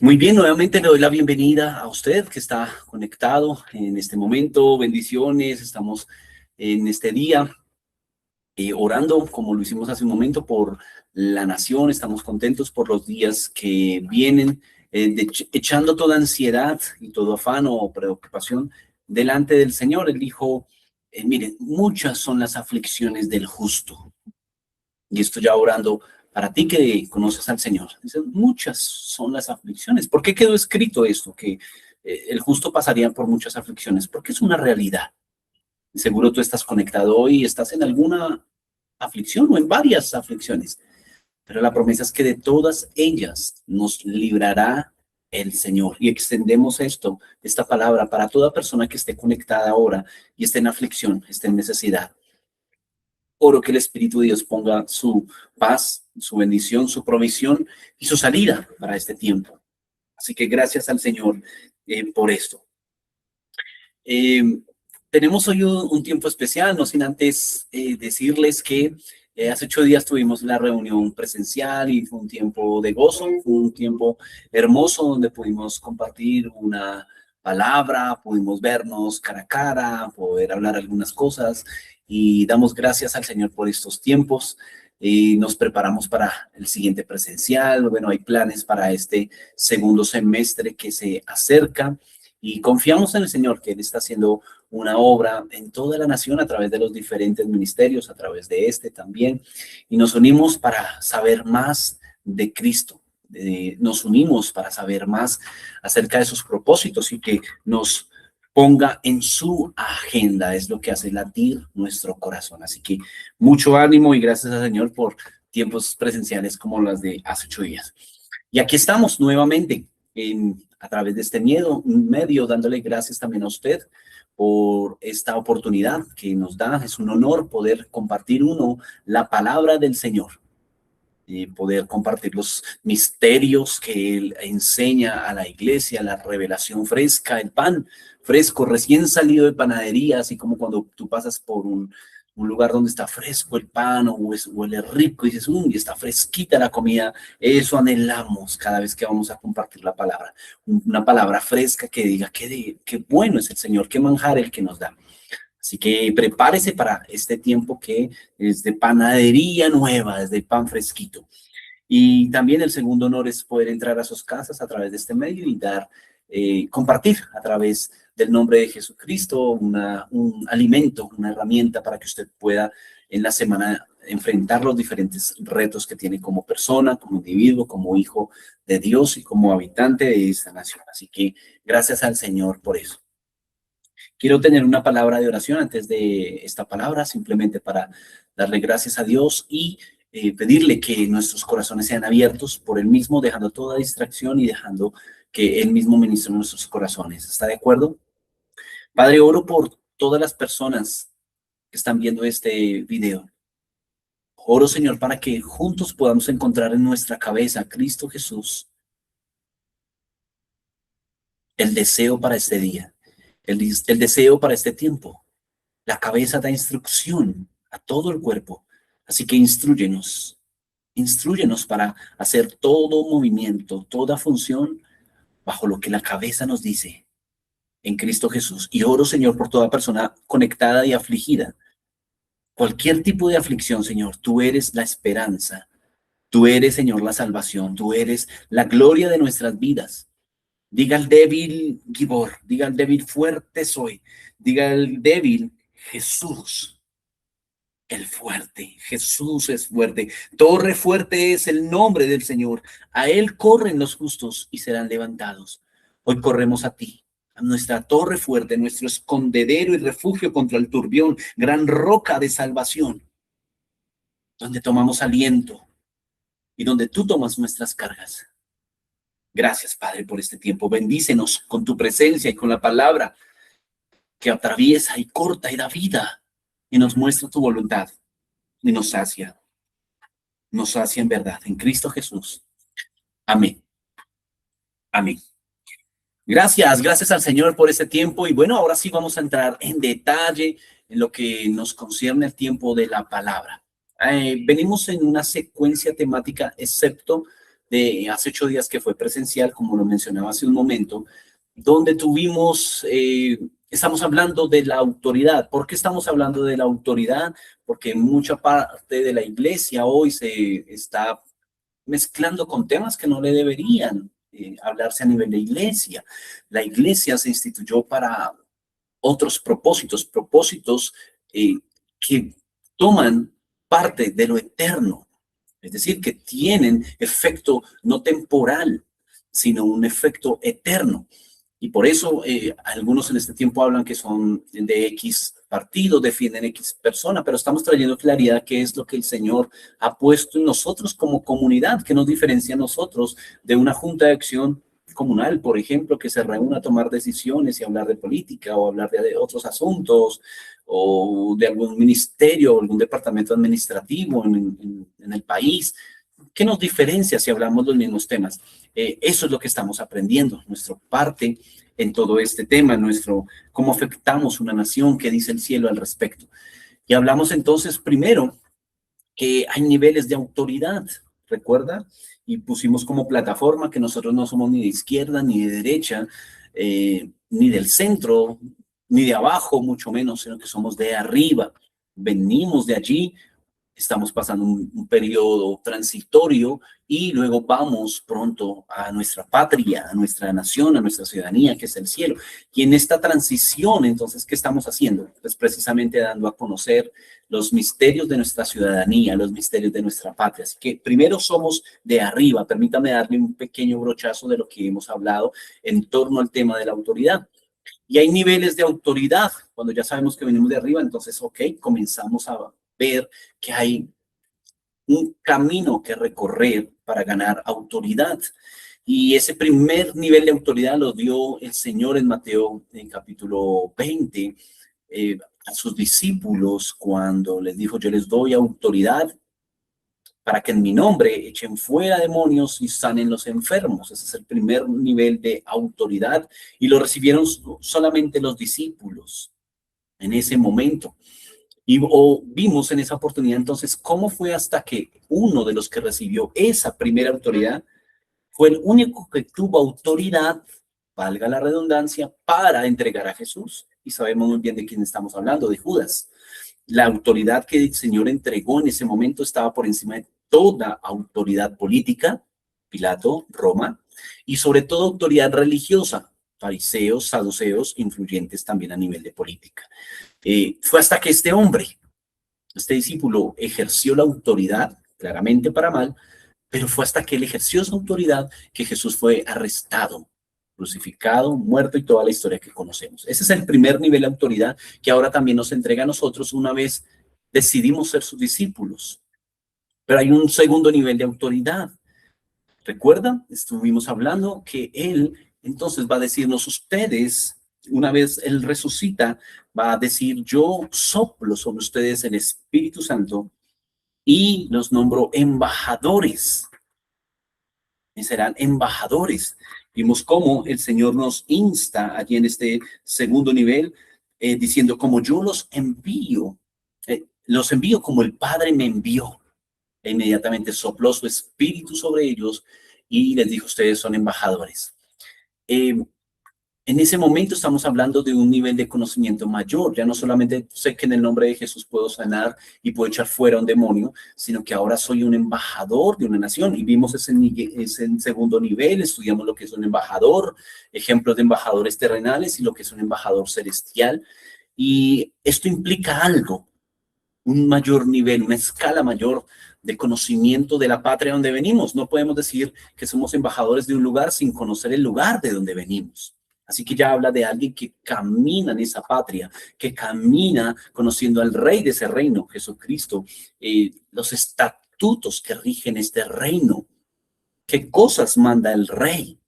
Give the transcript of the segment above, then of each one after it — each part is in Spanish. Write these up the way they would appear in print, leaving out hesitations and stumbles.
Muy bien, nuevamente le doy la bienvenida a usted que está conectado en este momento. Bendiciones, estamos en este día orando, como lo hicimos hace un momento, por la nación. Estamos contentos por los días que vienen, echando toda ansiedad y todo afán o preocupación delante del Señor. Él dijo, miren, muchas son las aflicciones del justo. Y esto ya orando para ti que conoces al Señor. Dice, muchas son las aflicciones. ¿Por qué quedó escrito esto? Que el justo pasaría por muchas aflicciones. Porque es una realidad. Seguro tú estás conectado hoy y estás en alguna aflicción o en varias aflicciones. Pero la promesa es que de todas ellas nos librará el Señor. Y extendemos esta palabra para toda persona que esté conectada ahora y esté en aflicción, esté en necesidad. Oro que el Espíritu de Dios ponga su paz, su bendición, su provisión y su salida para este tiempo. Así que gracias al Señor por esto. Eh, Tenemos hoy un tiempo especial, no sin antes decirles que hace 8 días tuvimos la reunión presencial y fue un tiempo de gozo, fue un tiempo hermoso donde pudimos compartir una palabra, pudimos vernos cara a cara, poder hablar algunas cosas y damos gracias al Señor por estos tiempos. Y nos preparamos para el siguiente presencial. Bueno, hay planes para este segundo semestre que se acerca. Y confiamos en el Señor, que Él está haciendo una obra en toda la nación a través de los diferentes ministerios, a través de este también. Y nos unimos para saber más de Cristo. Nos unimos para saber más acerca de sus propósitos y que nos ponga en su agenda. Es lo que hace latir nuestro corazón. Así que mucho ánimo y gracias al Señor por tiempos presenciales como las de hace 8 días. Y aquí estamos nuevamente a través de este medio, dándole gracias también a usted por esta oportunidad que nos da. Es un honor poder compartir la palabra del Señor y poder compartir los misterios que Él enseña a la iglesia, la revelación fresca, el pan fresco, recién salido de panadería, así como cuando tú pasas por un lugar donde está fresco el pan o huele rico y dices, y está fresquita la comida. Eso anhelamos cada vez que vamos a compartir la palabra. Una palabra fresca que diga qué bueno es el Señor, qué manjar el que nos da. Así que prepárese para este tiempo que es de panadería nueva, es de pan fresquito. Y también el segundo honor es poder entrar a sus casas a través de este medio y compartir a través del nombre de Jesucristo un alimento, una herramienta para que usted pueda en la semana enfrentar los diferentes retos que tiene como persona, como individuo, como hijo de Dios y como habitante de esta nación. Así que gracias al Señor por eso. Quiero tener una palabra de oración antes de esta palabra, simplemente para darle gracias a Dios y pedirle que nuestros corazones sean abiertos por Él mismo, dejando toda distracción y dejando que Él mismo ministre nuestros corazones. ¿Está de acuerdo? Padre, oro por todas las personas que están viendo este video. Oro, Señor, para que juntos podamos encontrar en nuestra cabeza, Cristo Jesús, el deseo para este día, el deseo para este tiempo. La cabeza da instrucción a todo el cuerpo, así que instrúyenos para hacer todo movimiento, toda función bajo lo que la cabeza nos dice en Cristo Jesús. Y oro, Señor, por toda persona conectada y afligida. Cualquier tipo de aflicción, Señor, tú eres la esperanza, tú eres, Señor, la salvación, tú eres la gloria de nuestras vidas. Diga el débil, Gibor, diga el débil, fuerte soy, diga el débil, Jesús. El fuerte, Jesús es fuerte. Torre fuerte es el nombre del Señor. A Él corren los justos y serán levantados. Hoy corremos a ti, a nuestra torre fuerte, nuestro escondedero y refugio contra el turbión, gran roca de salvación, donde tomamos aliento y donde tú tomas nuestras cargas. Gracias, Padre, por este tiempo. Bendícenos con tu presencia y con la palabra que atraviesa y corta y da vida y nos muestra tu voluntad y nos sacia en verdad, en Cristo Jesús. Amén. Amén. Gracias al Señor por este tiempo. Y bueno, ahora sí vamos a entrar en detalle en lo que nos concierne el tiempo de la palabra. Venimos en una secuencia temática, excepto de hace 8 días que fue presencial, como lo mencionaba hace un momento, donde estamos hablando de la autoridad. ¿Por qué estamos hablando de la autoridad? Porque mucha parte de la iglesia hoy se está mezclando con temas que no le deberían hablarse a nivel de iglesia. La iglesia se instituyó para otros propósitos que toman parte de lo eterno, es decir, que tienen efecto no temporal, sino un efecto eterno. Y por eso algunos en este tiempo hablan que son de X partido, defienden X persona, pero estamos trayendo claridad qué es lo que el Señor ha puesto en nosotros como comunidad, que nos diferencia a nosotros de una junta de acción comunal, por ejemplo, que se reúna a tomar decisiones y hablar de política o hablar de otros asuntos o de algún ministerio o algún departamento administrativo en el país. ¿Qué nos diferencia si hablamos los mismos temas? Eso es lo que estamos aprendiendo, nuestra parte en todo este tema, cómo afectamos una nación, qué dice el cielo al respecto. Y hablamos entonces primero que hay niveles de autoridad, ¿recuerda? Y pusimos como plataforma que nosotros no somos ni de izquierda, ni de derecha, ni del centro, ni de abajo, mucho menos, sino que somos de arriba. Venimos de allí, estamos pasando un periodo transitorio y luego vamos pronto a nuestra patria, a nuestra nación, a nuestra ciudadanía, que es el cielo. Y en esta transición, entonces, ¿qué estamos haciendo? Pues precisamente dando a conocer los misterios de nuestra ciudadanía, los misterios de nuestra patria. Así que primero somos de arriba. Permítame darle un pequeño brochazo de lo que hemos hablado en torno al tema de la autoridad. Y hay niveles de autoridad. Cuando ya sabemos que venimos de arriba, entonces, ok, comenzamos a ver que hay un camino que recorrer para ganar autoridad. Y ese primer nivel de autoridad lo dio el Señor en Mateo, en capítulo 20, a sus discípulos cuando les dijo, yo les doy autoridad para que en mi nombre echen fuera demonios y sanen los enfermos. Ese es el primer nivel de autoridad y lo recibieron solamente los discípulos en ese momento. Y vimos en esa oportunidad entonces cómo fue hasta que uno de los que recibió esa primera autoridad fue el único que tuvo autoridad, valga la redundancia, para entregar a Jesús. Y sabemos muy bien de quién estamos hablando, de Judas. La autoridad que el Señor entregó en ese momento estaba por encima de toda autoridad política, Pilato, Roma, y sobre todo autoridad religiosa, fariseos, saduceos, influyentes también a nivel de política. Fue hasta que este discípulo, ejerció la autoridad, claramente para mal, pero fue hasta que él ejerció esa autoridad que Jesús fue arrestado, crucificado, muerto y toda la historia que conocemos. Ese es el primer nivel de autoridad que ahora también nos entrega a nosotros una vez decidimos ser sus discípulos. Pero hay un segundo nivel de autoridad. ¿Recuerdan? Estuvimos hablando que él entonces va a decirnos ustedes, una vez él resucita, va a decir yo soplo sobre ustedes el Espíritu Santo y los nombro embajadores. Y serán embajadores. Vimos cómo el Señor nos insta allí en este segundo nivel, diciendo como yo los envío como el Padre me envió. E inmediatamente sopló su espíritu sobre ellos y les dijo, ustedes son embajadores. En ese momento estamos hablando de un nivel de conocimiento mayor. Ya no solamente sé que en el nombre de Jesús puedo sanar y puedo echar fuera a un demonio, sino que ahora soy un embajador de una nación. Y vimos ese segundo nivel, estudiamos lo que es un embajador, ejemplos de embajadores terrenales y lo que es un embajador celestial. Y esto implica algo, un mayor nivel, una escala mayor de conocimiento de la patria donde venimos. No podemos decir que somos embajadores de un lugar sin conocer el lugar de donde venimos. Así que ya habla de alguien que camina en esa patria, que camina conociendo al rey de ese reino, Jesucristo, los estatutos que rigen este reino, qué cosas manda el rey,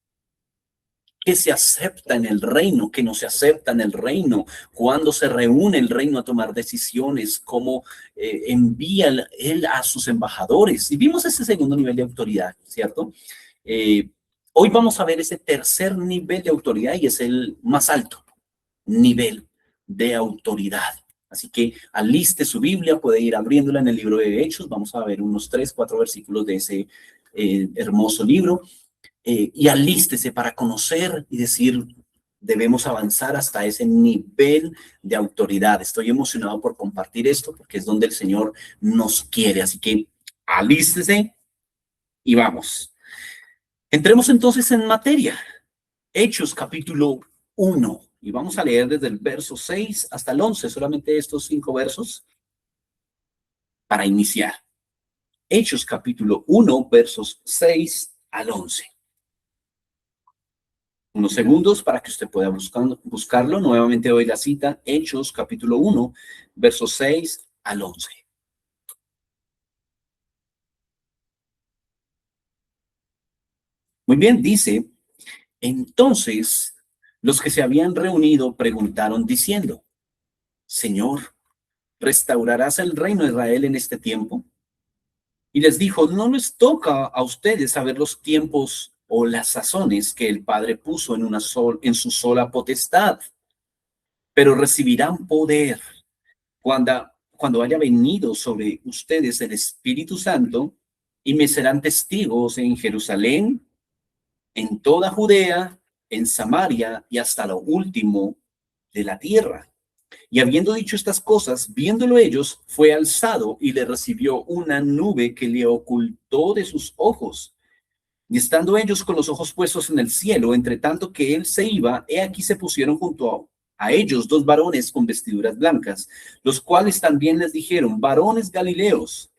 qué se acepta en el reino, qué no se acepta en el reino, cuándo se reúne el reino a tomar decisiones, cómo envía él a sus embajadores. Y vimos ese segundo nivel de autoridad, ¿cierto? Hoy vamos a ver ese tercer nivel de autoridad y es el más alto nivel de autoridad. Así que aliste su Biblia, puede ir abriéndola en el libro de Hechos. Vamos a ver unos 3, 4 versículos de ese hermoso libro, y alístese para conocer y decir, debemos avanzar hasta ese nivel de autoridad. Estoy emocionado por compartir esto porque es donde el Señor nos quiere. Así que alístese y vamos. Entremos entonces en materia. Hechos capítulo 1. Y vamos a leer desde el verso 6 hasta el 11, solamente estos 5 versos para iniciar. Hechos capítulo 1, versos 6 al 11. Unos segundos para que usted pueda buscarlo. Nuevamente doy la cita. Hechos capítulo 1, versos 6 al 11. Muy bien, dice, entonces los que se habían reunido preguntaron diciendo, Señor, ¿restaurarás el reino de Israel en este tiempo? Y les dijo, no les toca a ustedes saber los tiempos o las sazones que el Padre puso en su sola potestad, pero recibirán poder cuando haya venido sobre ustedes el Espíritu Santo y me serán testigos en Jerusalén, en toda Judea, en Samaria y hasta lo último de la tierra. Y habiendo dicho estas cosas, viéndolo ellos, fue alzado y le recibió una nube que le ocultó de sus ojos. Y estando ellos con los ojos puestos en el cielo, entre tanto que él se iba, he aquí se pusieron junto a ellos 2 varones con vestiduras blancas, los cuales también les dijeron, varones Galileos,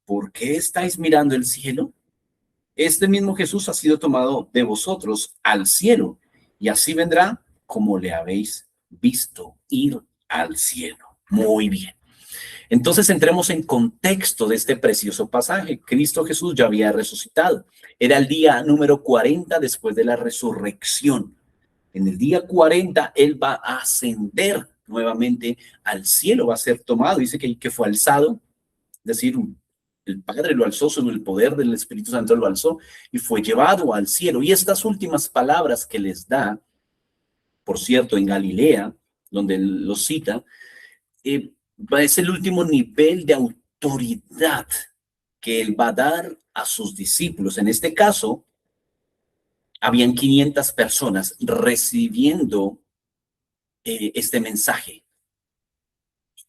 ¿por qué estáis mirando el cielo? Este mismo Jesús ha sido tomado de vosotros al cielo, y así vendrá como le habéis visto ir al cielo. Muy bien. Entonces entremos en contexto de este precioso pasaje. Cristo Jesús ya había resucitado. Era el día número 40 después de la resurrección. En el día 40 Él va a ascender nuevamente al cielo, va a ser tomado. Dice que fue alzado, es decir, el Padre lo alzó, sobre el poder del Espíritu Santo lo alzó y fue llevado al cielo. Y estas últimas palabras que les da, por cierto, en Galilea, donde él los cita, es el último nivel de autoridad que él va a dar a sus discípulos. En este caso, habían 500 personas recibiendo este mensaje.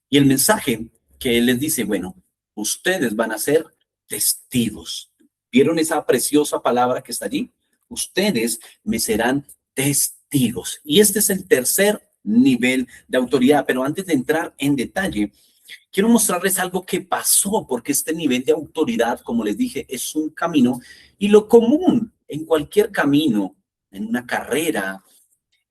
Y el mensaje que él les dice, bueno, ustedes van a ser testigos. ¿Vieron esa preciosa palabra que está allí? Ustedes me serán testigos. Y este es el tercer nivel de autoridad. Pero antes de entrar en detalle, quiero mostrarles algo que pasó, porque este nivel de autoridad, como les dije, es un camino. Y lo común en cualquier camino, en una carrera,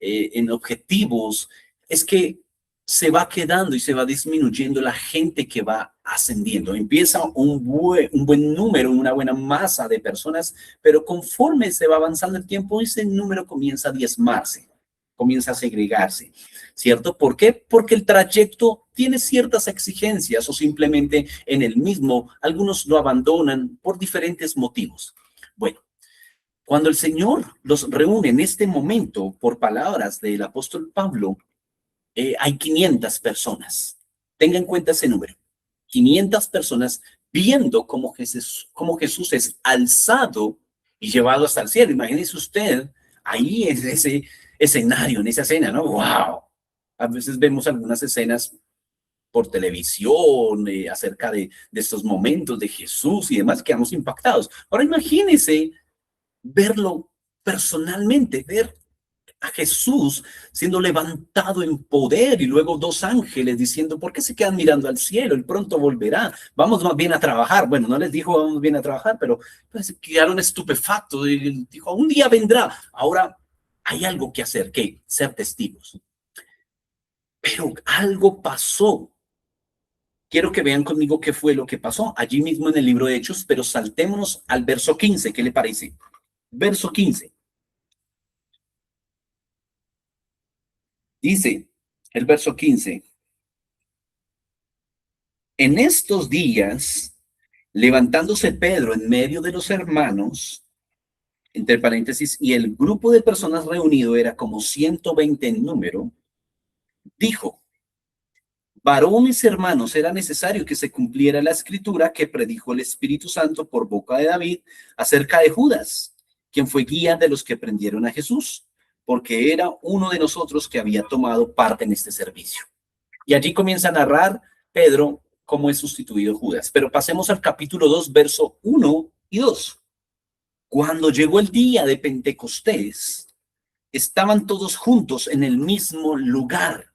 en objetivos, es que se va quedando y se va disminuyendo la gente que va ascendiendo. Empieza un buen número, una buena masa de personas, pero conforme se va avanzando el tiempo, ese número comienza a diezmarse, comienza a segregarse, ¿cierto? ¿Por qué? Porque el trayecto tiene ciertas exigencias o simplemente en el mismo, algunos lo abandonan por diferentes motivos. Bueno, cuando el Señor los reúne en este momento, por palabras del apóstol Pablo, hay 500 personas. Tenga en cuenta ese número. 500 personas viendo cómo Jesús es alzado y llevado hasta el cielo. Imagínese usted ahí en ese escenario, en esa escena, ¿no? ¡Wow! A veces vemos algunas escenas por televisión acerca de estos momentos de Jesús y demás, quedamos impactados. Ahora imagínese verlo personalmente, ver a Jesús siendo levantado en poder y luego 2 ángeles diciendo, ¿por qué se quedan mirando al cielo? Él pronto volverá, vamos más bien a trabajar. Bueno, no les dijo vamos bien a trabajar, pero pues, quedaron estupefactos y dijo, un día vendrá. Ahora hay algo que hacer, que ser testigos. Pero algo pasó. Quiero que vean conmigo qué fue lo que pasó allí mismo en el libro de Hechos, pero saltémonos al verso 15. ¿Qué le parece? Verso 15. Dice el verso 15, en estos días, levantándose Pedro en medio de los hermanos, entre paréntesis, y el grupo de personas reunido era como 120 en número, dijo, Varones hermanos, era necesario que se cumpliera la escritura que predijo el Espíritu Santo por boca de David acerca de Judas, quien fue guía de los que prendieron a Jesús, porque era uno de nosotros que había tomado parte en este servicio. Y allí comienza a narrar Pedro cómo es sustituido Judas. Pero pasemos al capítulo 2, verso 1 y 2. Cuando llegó el día de Pentecostés, estaban todos juntos en el mismo lugar.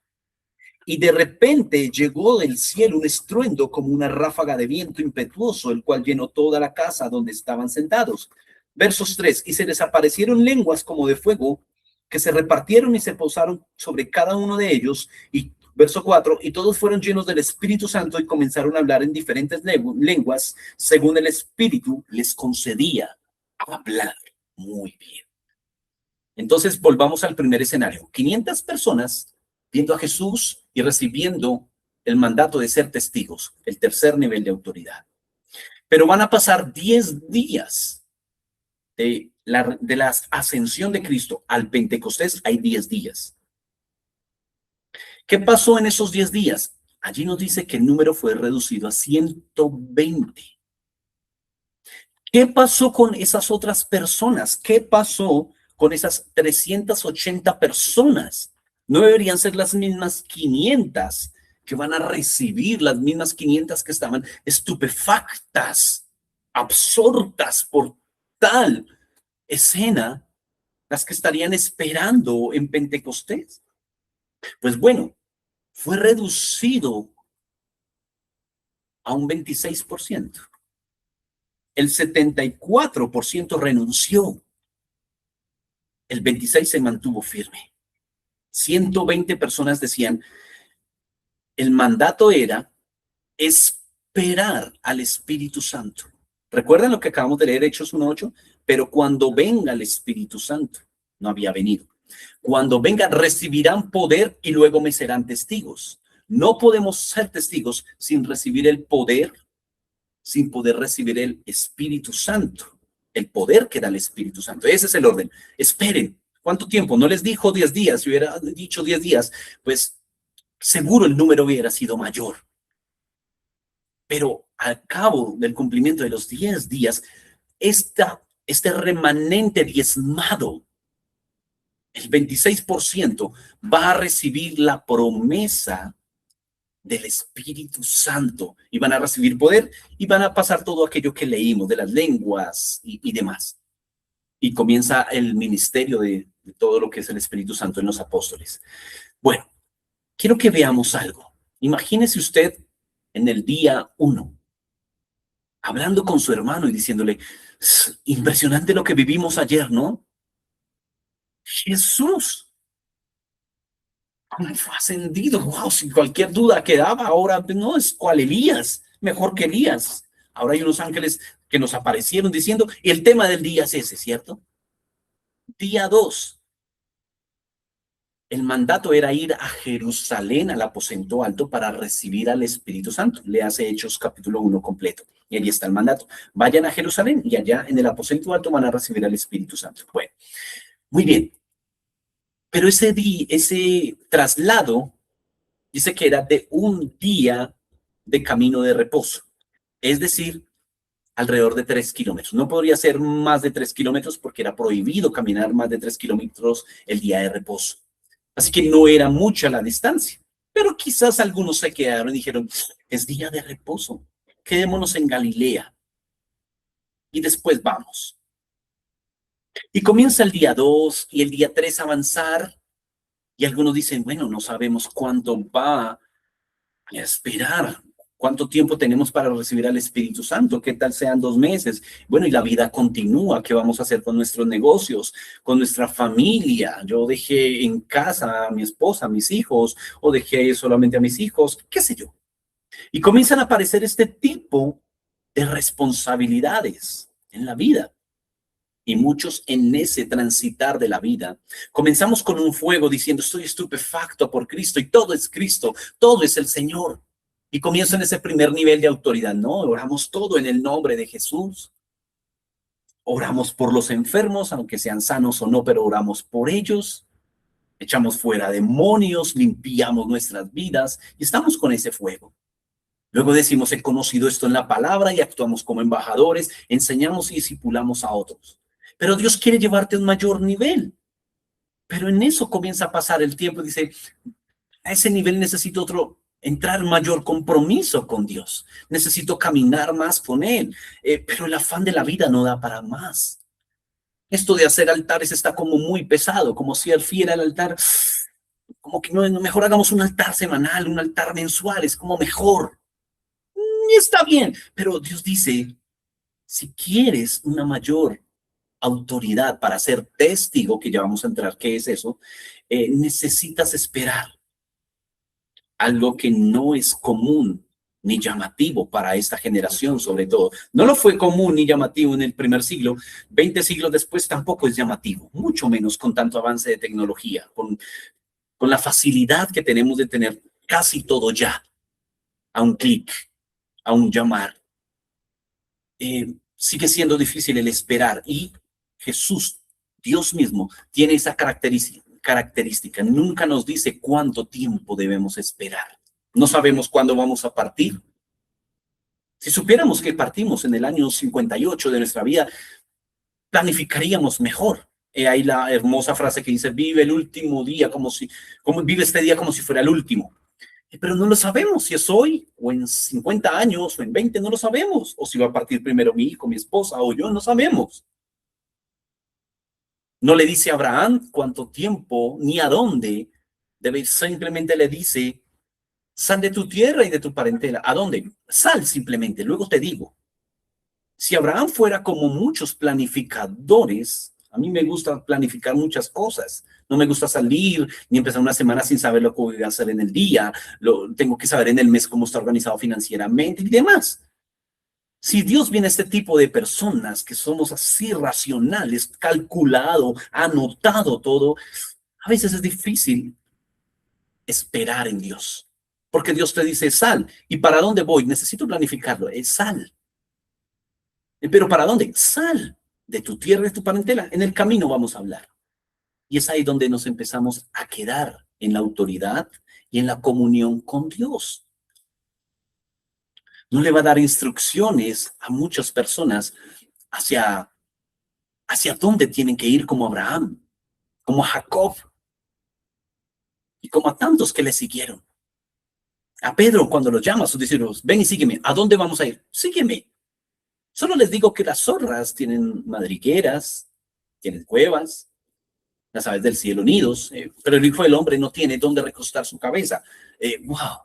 Y de repente llegó del cielo un estruendo como una ráfaga de viento impetuoso, el cual llenó toda la casa donde estaban sentados. Versos 3. Y se les aparecieron lenguas como de fuego, que se repartieron y se posaron sobre cada uno de ellos. Y verso 4. Y todos fueron llenos del Espíritu Santo y comenzaron a hablar en diferentes lenguas, según el Espíritu les concedía hablar. Muy bien. Entonces volvamos al primer escenario. 500 personas viendo a Jesús y recibiendo el mandato de ser testigos, el tercer nivel de autoridad. Pero van a pasar 10 días de la ascensión de Cristo al Pentecostés. Hay 10 días. ¿Qué pasó en esos 10 días? Allí nos dice que el número fue reducido a 120. ¿Qué pasó con esas otras personas? ¿Qué pasó con esas 380 personas? No deberían ser las mismas 500 que van a recibir, las mismas 500 que estaban estupefactas, absortas por tal escena, las que estarían esperando en Pentecostés. Pues bueno, fue reducido a un 26%. El 74% renunció. El 26% se mantuvo firme. 120 personas decían, el mandato era esperar al Espíritu Santo. ¿Recuerdan lo que acabamos de leer, Hechos 1:8? Pero cuando venga el Espíritu Santo, no había venido. Cuando venga, recibirán poder y luego me serán testigos. No podemos ser testigos sin recibir el poder, sin poder recibir el Espíritu Santo. El poder que da el Espíritu Santo. Ese es el orden. Esperen. ¿Cuánto tiempo? No les dijo 10 días. Si hubiera dicho 10 días, pues seguro el número hubiera sido mayor. Pero al cabo del cumplimiento de los 10 días, este remanente diezmado, el 26%, va a recibir la promesa del Espíritu Santo y van a recibir poder y van a pasar todo aquello que leímos de las lenguas y demás. Y comienza el ministerio de todo lo que es el Espíritu Santo en los apóstoles. Bueno, quiero que veamos algo. Imagínese usted en el día 1, hablando con su hermano y diciéndole, impresionante lo que vivimos ayer, ¿no? Jesús, ¿cómo fue ascendido? Wow, sin cualquier duda quedaba. Ahora no es cual Elías, mejor que Elías. Ahora hay unos ángeles que nos aparecieron diciendo, y el tema del día es ese, ¿cierto? Día 2. El mandato era ir a Jerusalén, al aposento alto, para recibir al Espíritu Santo. Le hace Hechos capítulo 1 completo. Y allí está el mandato. Vayan a Jerusalén y allá en el aposento alto van a recibir al Espíritu Santo. Bueno, muy bien. Pero ese traslado dice que era de un día de camino de reposo. Es decir, alrededor de 3 kilómetros. No podría ser más de 3 kilómetros porque era prohibido caminar más de 3 kilómetros el día de reposo. Así que no era mucha la distancia, pero quizás algunos se quedaron y dijeron, es día de reposo, quedémonos en Galilea y después vamos. Y comienza el día 2 y el día 3 a avanzar y algunos dicen, bueno, no sabemos cuánto va a esperar, cuánto tiempo tenemos para recibir al Espíritu Santo, qué tal sean 2 meses. Bueno, y la vida continúa, ¿qué vamos a hacer con nuestros negocios, con nuestra familia? Yo dejé en casa a mi esposa, a mis hijos, o dejé solamente a mis hijos, qué sé yo. Y comienzan a aparecer este tipo de responsabilidades en la vida. Y muchos en ese transitar de la vida, comenzamos con un fuego diciendo, estoy estupefacto por Cristo y todo es Cristo, todo es el Señor. Y comienza en ese primer nivel de autoridad. No, oramos todo en el nombre de Jesús. Oramos por los enfermos, aunque sean sanos o no, pero oramos por ellos. echamos fuera demonios, limpiamos nuestras vidas y estamos con ese fuego. Luego decimos, he conocido esto en la palabra y actuamos como embajadores, enseñamos y discipulamos a otros. Pero Dios quiere llevarte a un mayor nivel. Pero en eso comienza a pasar el tiempo y dice, a ese nivel necesito entrar en mayor compromiso con Dios. Necesito caminar más con Él. Pero el afán de la vida no da para más. Esto de hacer altares está como muy pesado, como si al fiel al altar, como que no, mejor hagamos un altar semanal, un altar mensual, es como mejor. Y está bien, pero Dios dice, si quieres una mayor autoridad para ser testigo, que ya vamos a entrar, ¿qué es eso? Necesitas esperar algo que no es común ni llamativo para esta generación, sobre todo. No lo fue común ni llamativo en el primer siglo. 20 siglos después tampoco es llamativo, mucho menos con tanto avance de tecnología, con la facilidad que tenemos de tener casi todo ya, a un clic, a un llamar. Sigue siendo difícil el esperar y Jesús, Dios mismo, tiene esa característica. Nunca nos dice cuánto tiempo debemos esperar. No sabemos cuándo vamos a partir. Si supiéramos que partimos en el año 58 de nuestra vida, planificaríamos mejor. Ahí la hermosa frase que dice, vive el último día vive este día como si fuera el último. Pero no lo sabemos si es hoy o en 50 años o en 20, no lo sabemos. O si va a partir primero mi hijo, mi esposa o yo, no sabemos. No le dice a Abraham cuánto tiempo ni a dónde debe ir, simplemente le dice, sal de tu tierra y de tu parentela. ¿A dónde? Sal simplemente, luego te digo. Si Abraham fuera como muchos planificadores, a mí me gusta planificar muchas cosas. No me gusta salir ni empezar una semana sin saber lo que voy a hacer en el día. Tengo que saber en el mes cómo está organizado financieramente y demás. Si Dios viene a este tipo de personas que somos así racionales, calculado, anotado todo, a veces es difícil esperar en Dios. Porque Dios te dice, sal. ¿Y para dónde voy? Necesito planificarlo. Es sal. ¿Pero para dónde? Sal de tu tierra, de tu parentela. En el camino vamos a hablar. Y es ahí donde nos empezamos a quedar en la autoridad y en la comunión con Dios. No le va a dar instrucciones a muchas personas hacia dónde tienen que ir, como Abraham, como Jacob y como a tantos que le siguieron. A Pedro, cuando lo llama a sus discípulos, ven y sígueme. ¿A dónde vamos a ir? Sígueme. Solo les digo que las zorras tienen madrigueras, tienen cuevas, las aves del cielo nidos, pero el Hijo del Hombre no tiene dónde recostar su cabeza. ¡Wow!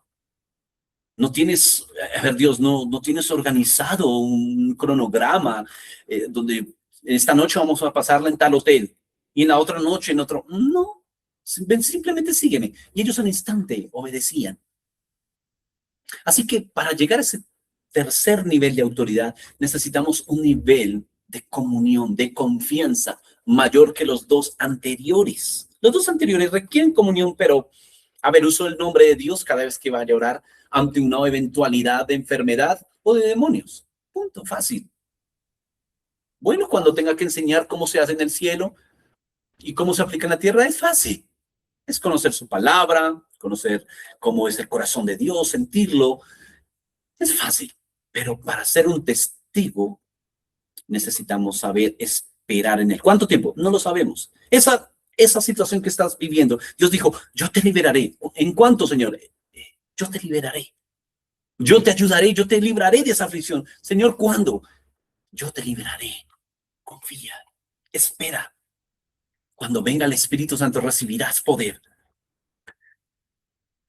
No tienes, a ver, Dios, no tienes organizado un cronograma donde esta noche vamos a pasarla en tal hotel y en la otra noche en otro. No, simplemente sígueme. Y ellos al instante obedecían. Así que para llegar a ese tercer nivel de autoridad necesitamos un nivel de comunión, de confianza mayor que los dos anteriores. Los dos anteriores requieren comunión, pero, a ver, uso el nombre de Dios cada vez que vaya a orar ante una eventualidad de enfermedad o de demonios. Punto, fácil. Bueno, cuando tenga que enseñar cómo se hace en el cielo y cómo se aplica en la tierra, es fácil. Es conocer su palabra, conocer cómo es el corazón de Dios, sentirlo. Es fácil. Pero para ser un testigo necesitamos saber esperar en él. ¿Cuánto tiempo? No lo sabemos. Esa situación que estás viviendo, Dios dijo, yo te liberaré. ¿En cuánto, Señor? Yo te liberaré. Yo te ayudaré, yo te libraré de esa aflicción. Señor, ¿cuándo? Yo te liberaré. Confía, espera. Cuando venga el Espíritu Santo recibirás poder.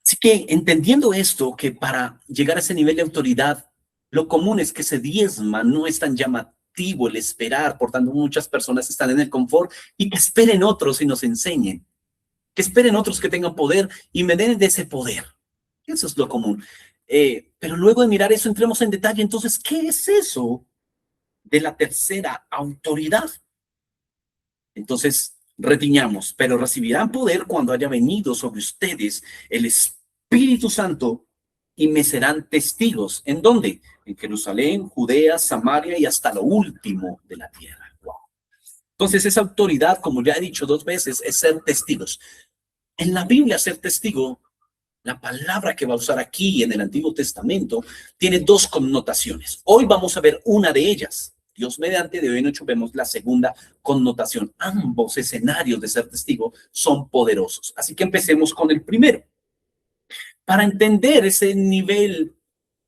Así que entendiendo esto, que para llegar a ese nivel de autoridad, lo común es que se diezma, no es tan llamativo el esperar, por tanto muchas personas están en el confort y que esperen otros y nos enseñen, que esperen otros que tengan poder y me den de ese poder. Eso es lo común. Pero luego de mirar eso, entremos en detalle. Entonces, ¿qué es eso de la tercera autoridad? Entonces, retiñamos, pero recibirán poder cuando haya venido sobre ustedes el Espíritu Santo y me serán testigos. ¿En dónde? En Jerusalén, Judea, Samaria y hasta lo último de la tierra. Wow. Entonces, esa autoridad, como ya he dicho 2 veces, es ser testigos. En la Biblia, ser testigo, la palabra que va a usar aquí en el Antiguo Testamento, tiene dos connotaciones. Hoy vamos a ver una de ellas. Dios mediante, de hoy en ocho vemos la segunda connotación. Ambos escenarios de ser testigo son poderosos. Así que empecemos con el primero. Para entender ese nivel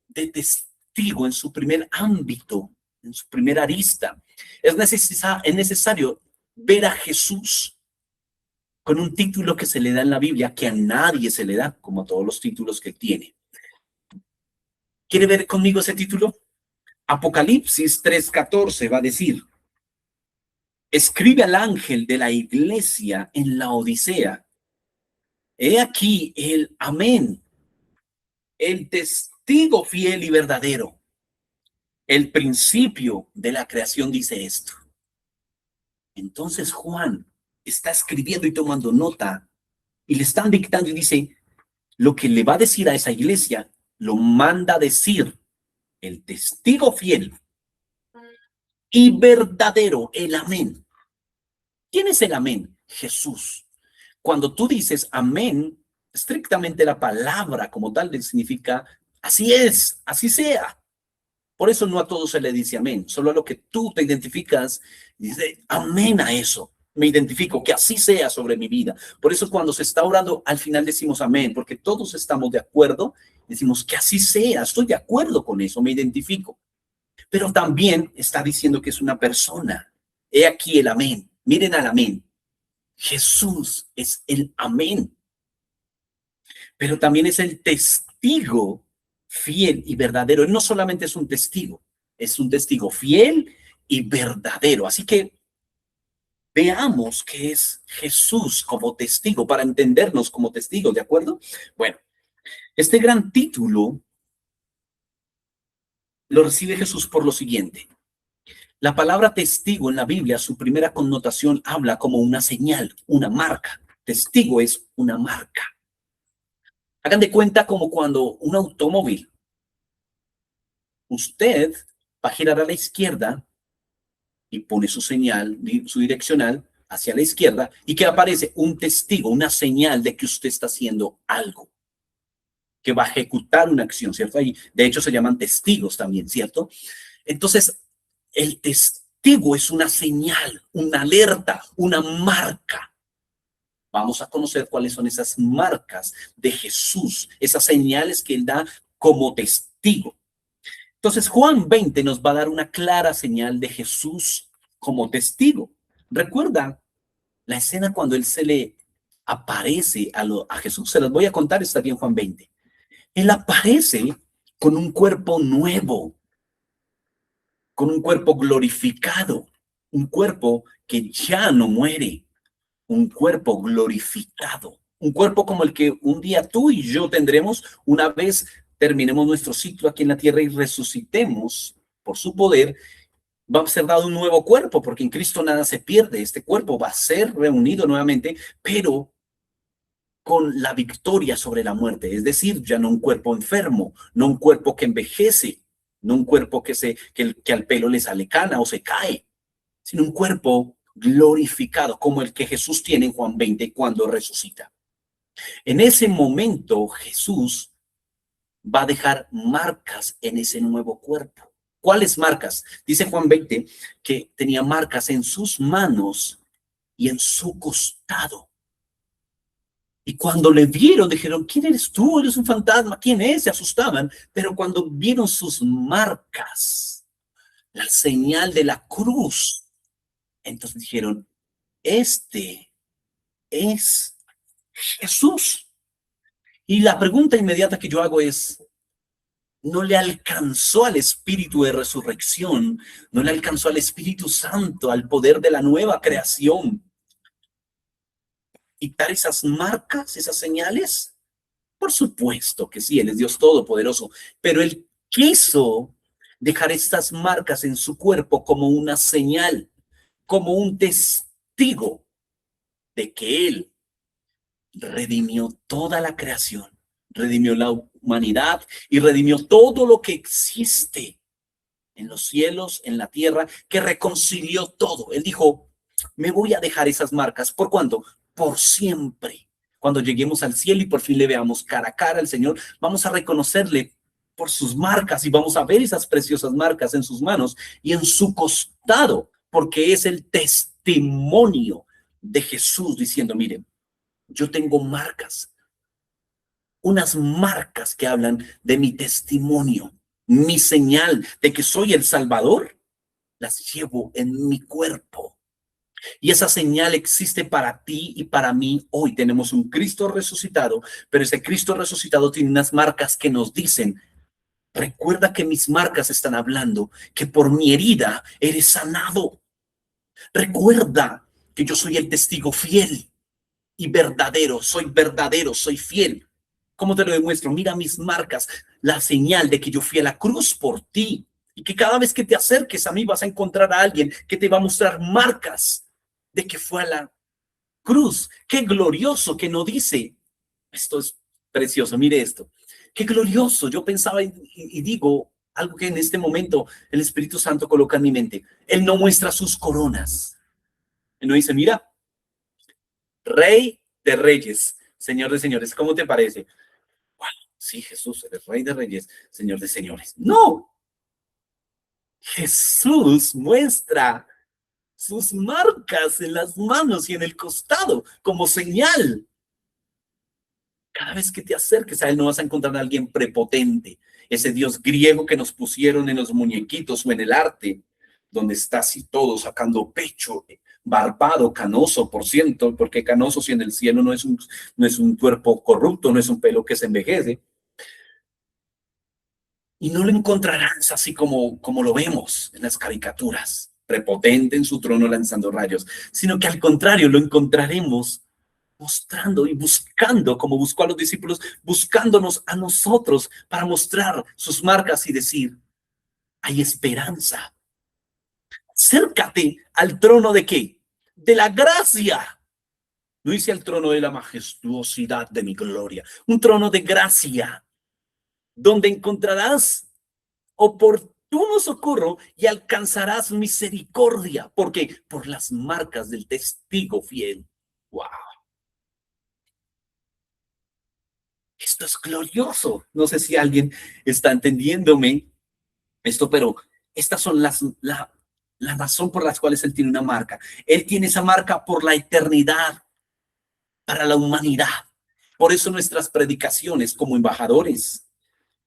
de testigo en su primer ámbito, en su primera arista, es necesario ver a Jesús con un título que se le da en la Biblia, que a nadie se le da, como a todos los títulos que tiene. ¿Quiere ver conmigo ese título? Apocalipsis 3:14 va a decir: escribe al ángel de la iglesia en la Odisea, he aquí el amén, el testigo fiel y verdadero. El principio de la creación dice esto. Entonces Juan está escribiendo y tomando nota y le están dictando y dice, lo que le va a decir a esa iglesia, lo manda a decir el testigo fiel y verdadero, el amén. ¿Quién es el amén? Jesús. Cuando tú dices amén, estrictamente la palabra como tal significa así es, así sea. Por eso no a todos se le dice amén, solo a lo que tú te identificas, dice amén a eso. Me identifico, que así sea sobre mi vida. Por eso cuando se está orando, al final decimos amén, porque todos estamos de acuerdo, decimos que así sea, estoy de acuerdo con eso, me identifico. Pero también está diciendo que es una persona. He aquí el amén. Miren al amén. Jesús es el amén. Pero también es el testigo fiel y verdadero. Él no solamente es un testigo fiel y verdadero. Así que veamos qué es Jesús como testigo para entendernos como testigos, ¿de acuerdo? Bueno, este gran título lo recibe Jesús por lo siguiente. La palabra testigo en la Biblia, su primera connotación habla como una señal, una marca. Testigo es una marca. Hagan de cuenta como cuando un automóvil, usted va a girar a la izquierda y pone su señal, su direccional hacia la izquierda y que aparece un testigo, una señal de que usted está haciendo algo, que va a ejecutar una acción, ¿cierto? Ahí, de hecho, se llaman testigos también, ¿cierto? Entonces, el testigo es una señal, una alerta, una marca. Vamos a conocer cuáles son esas marcas de Jesús, esas señales que él da como testigo. Entonces, Juan 20 nos va a dar una clara señal de Jesús como testigo. Recuerda la escena cuando él se le aparece a Jesús. Se las voy a contar, está bien Juan 20. Él aparece con un cuerpo nuevo, con un cuerpo glorificado, un cuerpo que ya no muere, un cuerpo glorificado, un cuerpo como el que un día tú y yo tendremos una vez terminemos nuestro ciclo aquí en la tierra y resucitemos por su poder. Va a ser dado un nuevo cuerpo, porque en Cristo nada se pierde. Este cuerpo va a ser reunido nuevamente, pero con la victoria sobre la muerte. Es decir, ya no un cuerpo enfermo, no un cuerpo que envejece, no un cuerpo que al pelo le sale cana o se cae, sino un cuerpo glorificado, como el que Jesús tiene en Juan 20 cuando resucita. En ese momento, Jesús va a dejar marcas en ese nuevo cuerpo. ¿Cuáles marcas? Dice Juan 20 que tenía marcas en sus manos y en su costado. Y cuando le vieron, dijeron, ¿quién eres tú? ¿Eres un fantasma? ¿Quién es? Se asustaban. Pero cuando vieron sus marcas, la señal de la cruz, entonces dijeron, este es Jesús. Y la pregunta inmediata que yo hago es, no le alcanzó al espíritu de resurrección, no le alcanzó al Espíritu Santo, al poder de la nueva creación, quitar esas marcas, esas señales? Por supuesto que sí, él es Dios todopoderoso, pero él quiso dejar estas marcas en su cuerpo como una señal, como un testigo de que él redimió toda la creación, redimió la humanidad y redimió todo lo que existe en los cielos, en la tierra, que reconcilió todo. Él dijo, me voy a dejar esas marcas. ¿Por cuánto? Por siempre. Cuando lleguemos al cielo y por fin le veamos cara a cara al Señor, vamos a reconocerle por sus marcas y vamos a ver esas preciosas marcas en sus manos y en su costado, porque es el testimonio de Jesús diciendo, miren, yo tengo marcas, unas marcas que hablan de mi testimonio, mi señal de que soy el Salvador, las llevo en mi cuerpo. Y esa señal existe para ti y para mí hoy. Tenemos un Cristo resucitado, pero ese Cristo resucitado tiene unas marcas que nos dicen, recuerda que mis marcas están hablando, que por mi herida eres sanado. Recuerda que yo soy el testigo fiel y verdadero, soy fiel. ¿Cómo te lo demuestro? Mira mis marcas, la señal de que yo fui a la cruz por ti y que cada vez que te acerques a mí vas a encontrar a alguien que te va a mostrar marcas de que fue a la cruz. Qué glorioso que no dice, esto es precioso, mire esto, qué glorioso. Yo pensaba y digo algo que en este momento el Espíritu Santo coloca en mi mente. Él no muestra sus coronas. Él no dice, mira, Rey de Reyes, Señor de Señores, ¿cómo te parece? Wow, sí, Jesús, eres Rey de Reyes, Señor de Señores. No, Jesús muestra sus marcas en las manos y en el costado como señal. Cada vez que te acerques a él no vas a encontrar a alguien prepotente, ese Dios griego que nos pusieron en los muñequitos o en el arte, donde está así todo sacando pecho, barbado, canoso, por ciento, porque canoso si en el cielo no es un cuerpo corrupto, no es un pelo que se envejece. Y no lo encontrarás así como lo vemos en las caricaturas, prepotente en su trono lanzando rayos, sino que al contrario lo encontraremos mostrando y buscando, como buscó a los discípulos, buscándonos a nosotros para mostrar sus marcas y decir, hay esperanza. Acércate al trono de ¿qué? De la gracia. No dice al trono de la majestuosidad de mi gloria, un trono de gracia, donde encontrarás oportuno socorro y alcanzarás misericordia. ¿Por qué? Por las marcas del testigo fiel. ¡Wow! Esto es glorioso. No sé si alguien está entendiéndome esto, pero estas son la razón por las cuales él tiene una marca. Él tiene esa marca por la eternidad, para la humanidad. Por eso nuestras predicaciones como embajadores,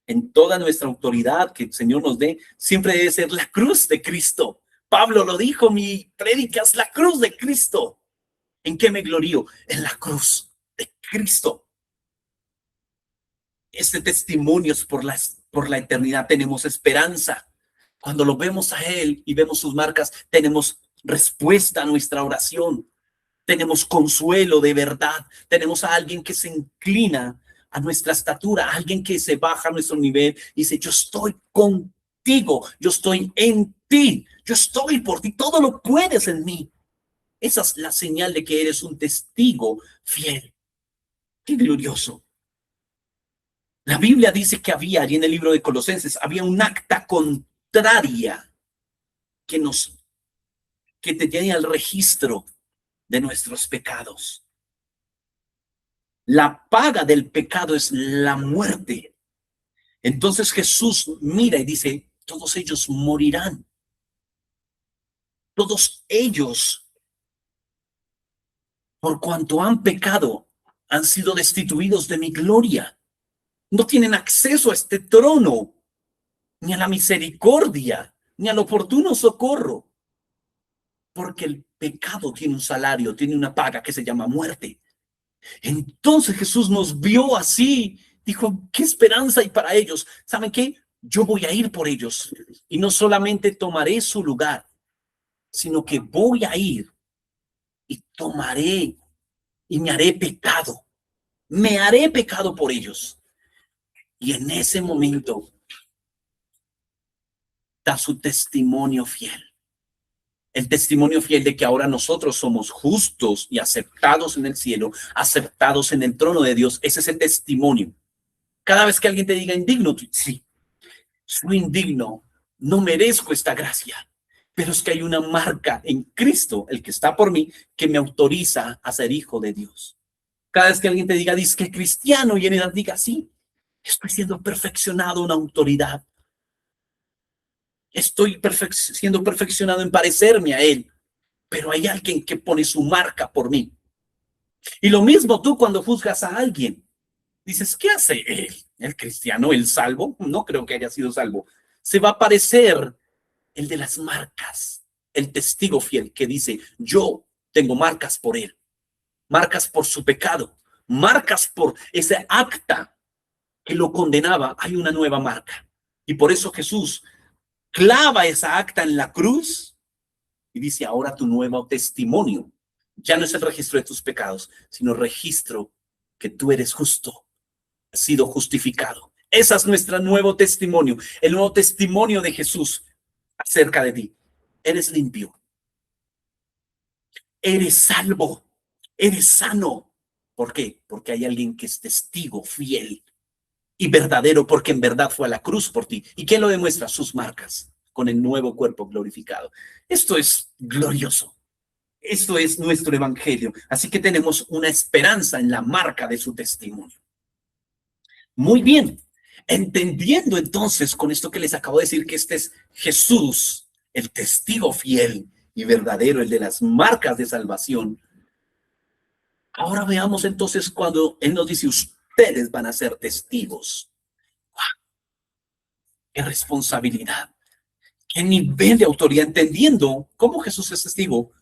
en toda nuestra autoridad que el Señor nos dé, siempre debe ser la cruz de Cristo. Pablo lo dijo, mi prédica es la cruz de Cristo. ¿En qué me glorío? En la cruz de Cristo. Este testimonio es por la eternidad. Tenemos esperanza. Cuando lo vemos a Él y vemos sus marcas, tenemos respuesta a nuestra oración. Tenemos consuelo de verdad. Tenemos a alguien que se inclina a nuestra estatura, alguien que se baja a nuestro nivel y dice, yo estoy contigo, yo estoy en ti, yo estoy por ti, todo lo puedes en mí. Esa es la señal de que eres un testigo fiel. Qué glorioso. La Biblia dice que había, allí en el libro de Colosenses, había un acta contraria que tenía el registro de nuestros pecados. La paga del pecado es la muerte. Entonces Jesús mira y dice, todos ellos morirán. Todos ellos, por cuanto han pecado, han sido destituidos de mi gloria. No tienen acceso a este trono, ni a la misericordia, ni al oportuno socorro. Porque el pecado tiene un salario, tiene una paga que se llama muerte. Entonces Jesús nos vio así, dijo, ¿qué esperanza hay para ellos? ¿Saben qué? Yo voy a ir por ellos y no solamente tomaré su lugar, sino que voy a ir y tomaré y me haré pecado por ellos. Y en ese momento da su testimonio fiel. El testimonio fiel de que ahora nosotros somos justos y aceptados en el cielo, aceptados en el trono de Dios. Ese es el testimonio. Cada vez que alguien te diga indigno, tú, sí, soy indigno, no merezco esta gracia, pero es que hay una marca en Cristo, el que está por mí, que me autoriza a ser hijo de Dios. Cada vez que alguien te diga, dice que cristiano, y en edad diga, sí, estoy siendo perfeccionado en autoridad. Estoy siendo perfeccionado en parecerme a él, pero hay alguien que pone su marca por mí. Y lo mismo tú cuando juzgas a alguien. Dices, ¿qué hace él? ¿El cristiano, el salvo? No creo que haya sido salvo. Se va a parecer el de las marcas, el testigo fiel que dice, yo tengo marcas por él, marcas por su pecado, marcas por ese acta que lo condenaba. Hay una nueva marca. Y por eso Jesús clava esa acta en la cruz y dice, ahora tu nuevo testimonio ya no es el registro de tus pecados, sino el registro que tú eres justo, has sido justificado. Ese es nuestro nuevo testimonio, el nuevo testimonio de Jesús acerca de ti. Eres limpio, eres salvo, eres sano. ¿Por qué? Porque hay alguien que es testigo fiel y verdadero, porque en verdad fue a la cruz por ti. ¿Y quién lo demuestra? Sus marcas, con el nuevo cuerpo glorificado. Esto es glorioso. Esto es nuestro evangelio. Así que tenemos una esperanza en la marca de su testimonio. Muy bien. Entendiendo entonces con esto que les acabo de decir, que este es Jesús, el testigo fiel y verdadero, el de las marcas de salvación. Ahora veamos entonces cuando Él nos dice, ustedes van a ser testigos. ¡Wow! ¡Qué responsabilidad! ¡Qué nivel de autoridad! Entendiendo cómo Jesús es testigo,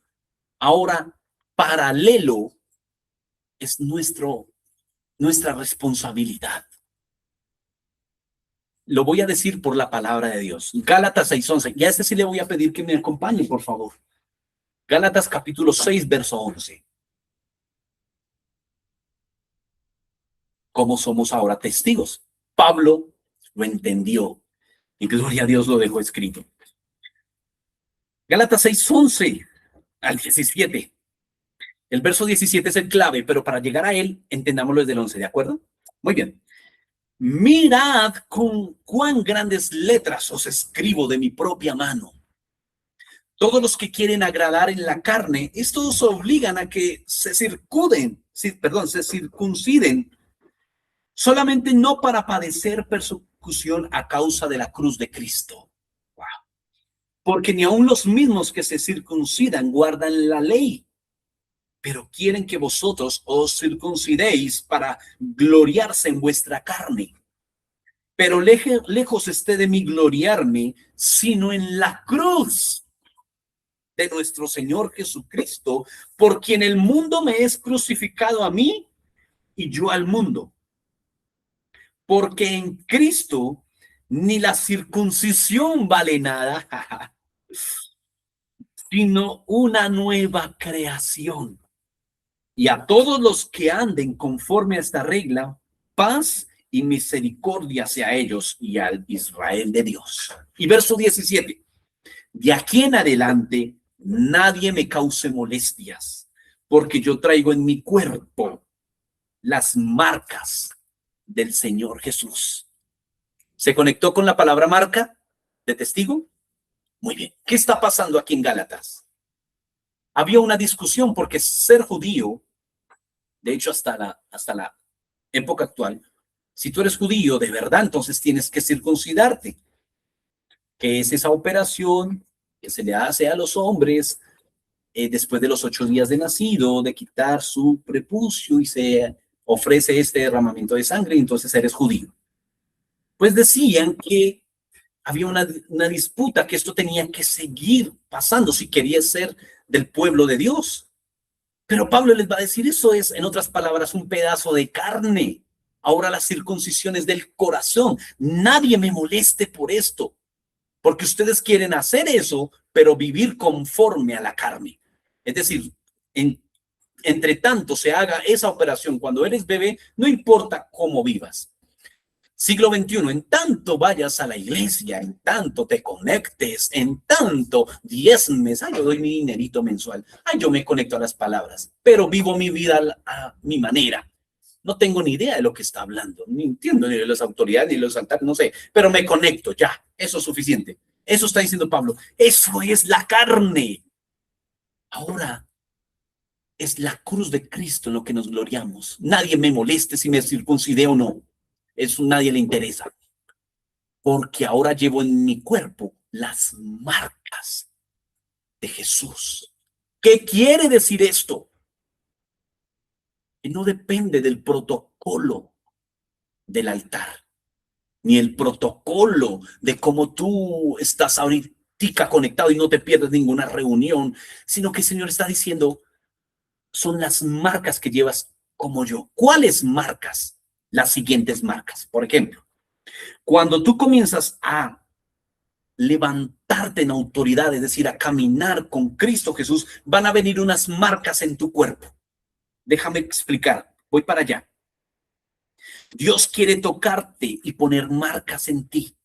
ahora paralelo es nuestra responsabilidad. Lo voy a decir por la palabra de Dios. Gálatas 6:11. Y a este sí le voy a pedir que me acompañe, por favor. Gálatas capítulo 6, verso 11. ¿Cómo somos ahora testigos? Pablo lo entendió y gloria a Dios lo dejó escrito. Gálatas 6:11 al 17. El verso 17 es el clave, pero para llegar a él, entendámoslo desde el 11, ¿de acuerdo? Muy bien. Mirad con cuán grandes letras os escribo de mi propia mano. Todos los que quieren agradar en la carne, estos obligan a que se circunciden, solamente no para padecer persecución a causa de la cruz de Cristo. Wow. Porque ni aun los mismos que se circuncidan guardan la ley, pero quieren que vosotros os circuncidéis para gloriarse en vuestra carne. Pero lejos esté de mí gloriarme, sino en la cruz de nuestro Señor Jesucristo, por quien el mundo me es crucificado a mí y yo al mundo. Porque en Cristo ni la circuncisión vale nada, sino una nueva creación. Y a todos los que anden conforme a esta regla, paz y misericordia sea a ellos y al Israel de Dios. Y verso 17. De aquí en adelante, nadie me cause molestias, porque yo traigo en mi cuerpo las marcas del Señor Jesús. ¿Se conectó con la palabra marca de testigo? Muy bien. ¿Qué está pasando aquí en Gálatas? Había una discusión porque ser judío, de hecho hasta la época actual, si tú eres judío de verdad, entonces tienes que circuncidarte, que es esa operación que se le hace a los hombres después de los 8 días de nacido, de quitar su prepucio, y se ofrece este derramamiento de sangre, y entonces eres judío. Pues decían que había una disputa, que esto tenía que seguir pasando si querías ser del pueblo de Dios. Pero Pablo les va a decir, eso es, en otras palabras, un pedazo de carne. Ahora la circuncisión es del corazón. Nadie me moleste por esto, porque ustedes quieren hacer eso, pero vivir conforme a la carne. Es decir, entre tanto se haga esa operación cuando eres bebé, no importa cómo vivas. Siglo XXI, en tanto vayas a la iglesia, en tanto te conectes, en tanto diezmes, yo doy mi dinerito mensual, yo me conecto a las palabras, pero vivo mi vida a mi manera. No tengo ni idea de lo que está hablando, ni entiendo ni de las autoridades, ni de los altares, no sé, pero me conecto, ya, eso es suficiente. Eso está diciendo Pablo, eso es la carne. Ahora, Es la cruz de Cristo en lo que nos gloriamos. Nadie me moleste si me circuncidé o no. Eso a nadie le interesa. Porque ahora llevo en mi cuerpo las marcas de Jesús. ¿Qué quiere decir esto? Que no depende del protocolo del altar, ni el protocolo de cómo tú estás ahorita conectado y no te pierdes ninguna reunión, sino que el Señor está diciendo, son las marcas que llevas como yo. ¿Cuáles marcas? Las siguientes marcas. Por ejemplo, cuando tú comienzas a levantarte en autoridad, es decir, a caminar con Cristo Jesús, van a venir unas marcas en tu cuerpo. Déjame explicar, voy para allá. Dios quiere tocarte y poner marcas en ti.